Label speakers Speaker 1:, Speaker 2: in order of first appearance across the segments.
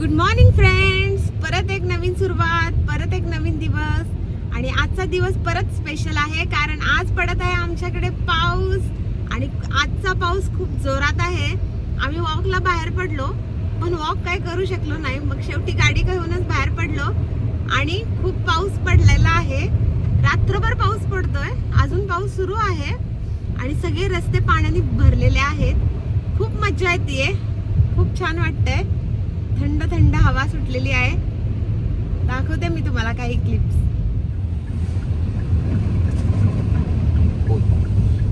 Speaker 1: Good morning friends. परत एक नवीन सुरुवात, परत एक नवीन दिवस. आणि आजचा दिवस परत स्पेशल आहे कारण आज पडत आहे आमच्याकडे पाऊस. आणि आजचा पाऊस खूप जोरात आहे. आम्ही वॉकला बाहेर पडलो पण वॉक काय करू शकलो नाही. मग शेवटी गाडी घेऊनच बाहेर पडलो आणि खूप पाऊस पडलेला आहे. रात्रभर पाऊस पडतोय, अजून पाऊस सुरू आहे आणि सगळे रस्ते पाण्याने भरलेले आहेत. खूप मजा येते, खूप छान वाटतंय. थंड थंड हवा सुटलेली आहे. दाखवते मी तुम्हाला काही क्लिप्स.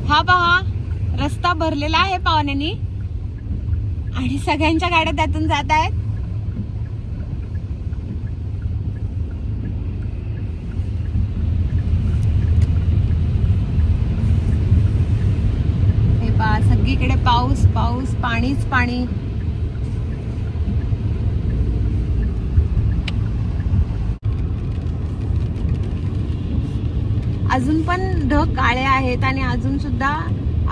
Speaker 1: हा पहा, रस्ता भरलेला आहे पाण्याने आणि सगळ्यांच्या गाड्या त्यातून जात आहेत. हे पहा, सगळीकडे पाऊस पाऊस, पाणीच पाणी. अजून पण ढग काळे आहेत आणि अजून सुद्धा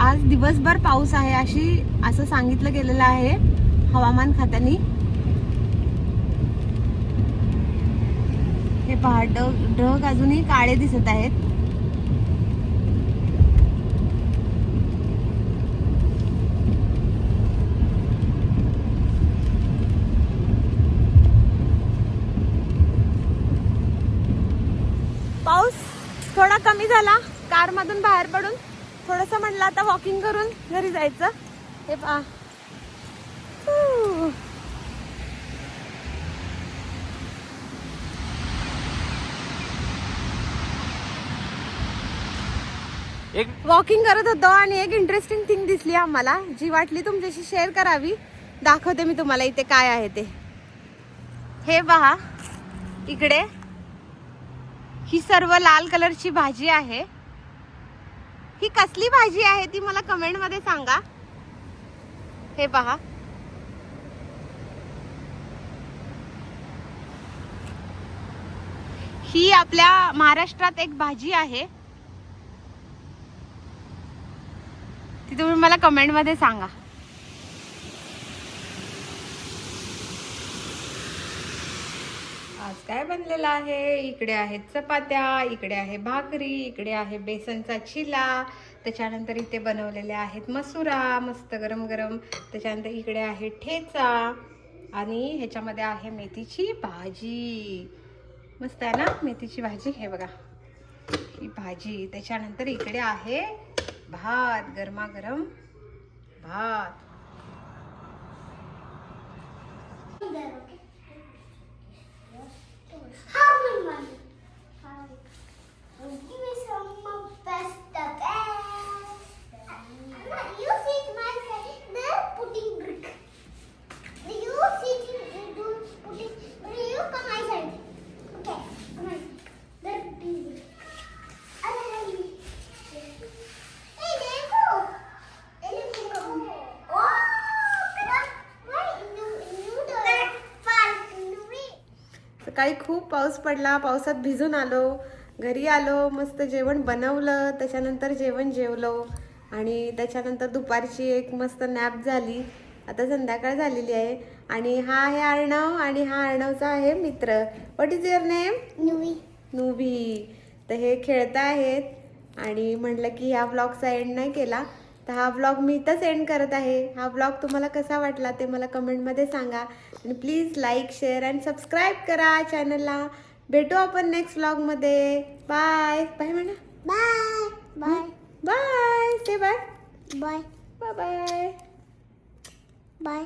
Speaker 1: आज दिवसभर पाऊस आहे असं सांगितलं गेलेलं आहे हवामान खात्याने. हे पहा, ढग अजूनही काळे दिसत आहेत. पाऊस थोडा कमी झाला, कार मधून बाहेर पडून थोडस म्हणलं आता वॉकिंग करून घरी जायचं. हे पहा, वॉकिंग करत होतो आणि एक इंटरेस्टिंग थिंग दिसली आम्हाला, जी वाटली तुमच्याशी शेअर करावी. दाखवते मी तुम्हाला इथे काय आहे ते. हे पहा, इकडे ही सर्व लाल कलरची भाजी आहे. ही कसली भाजी आहे ती मला कमेंट मध्ये सांगा. हे पहा, ही आपल्या महाराष्ट्रात एक भाजी आहे, ती तुम्ही मला कमेंट मध्ये सांगा. आज काय बनलेलं आहे? इकडे आहेत चपात्या, इकडे आहे भाकरी, इकडे आहे बेसनचा चिला, त्याच्यानंतर इथे बनवलेले आहेत मसुरा मस्त गरम गरम, त्याच्यानंतर इकडे आहे ठेचा आणि ह्याच्यामध्ये आहे मेथीची भाजी. मस्त आहे ना मेथीची भाजी. हे बघा ही भाजी. त्याच्यानंतर इकडे आहे भात, गरमागरम भात. सकाळी खूप पाऊस पडला, पावसात भिजून आलो, घरी आलो, मस्त जेवण बनवलं, त्याच्यानंतर जेवण जेवलो आणि त्याच्यानंतर दुपारची एक मस्त नॅप झाली. आता संध्याकाळ झालेली आहे आणि हा आहे अर्णव आणि हा अर्णवचा आहे मित्र. What is your name? Nuvi. Nuvi. तर हे खेळत आहेत आणि म्हटलं की ह्या ब्लॉगचा एंड नाही केला, तर हा ब्लॉग मी इथंच एंड करत आहे. हा ब्लॉग तुम्हाला कसा वाटला ते मला कमेंटमध्ये सांगा आणि please like, share and subscribe करा चॅनलला. भेटू आपण नेक्स्ट ब्लॉगमध्ये. बाय बाय म्हणा. Bye bye bye. Say bye bye bye bye bye.